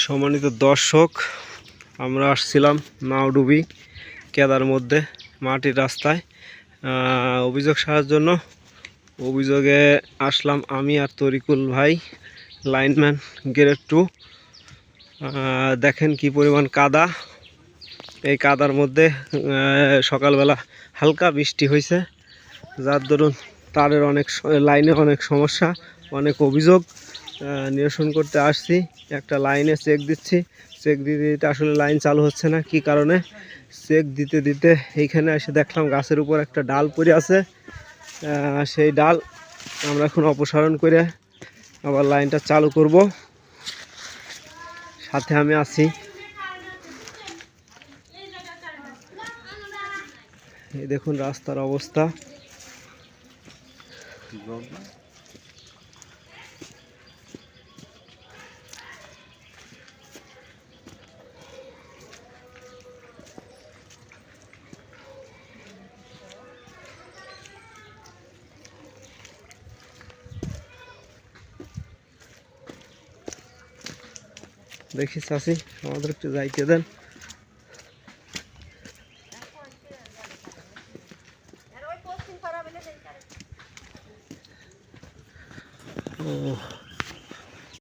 সম্মানিত দর্শক, আমরা আসছিলাম নাওডুবি কেদার মধ্যে মাটির রাস্তায় অভিযোগ সারার জন্য। অভিযোগে আসলাম আমি আর তরিকুল ভাই, লাইনম্যান গ্রেড 2। দেখেন কি পরিমাণ কাদা। এই কাদার মধ্যে সকালবেলা হালকা বৃষ্টি হয়েছে, যার দরুন তারের লাইনের অনেক সমস্যা, অনেক অভিযোগ নিরসন করতে আসছি। একটা লাইনে চেক দিচ্ছি, চেক দিতে দিতে আসলে লাইন চালু হচ্ছে না। কি কারণে চেক দিতে দিতে এইখানে এসে দেখলাম গাছের উপর একটা ডাল পড়ে আছে। সেই ডাল আমরা এখন অপসারণ করে আবার লাইনটা চালু করব। সাথে আমি আছি। এই দেখুন রাস্তার অবস্থা। দেখি চাচি, আমাদের একটু যাইতে দেন। ও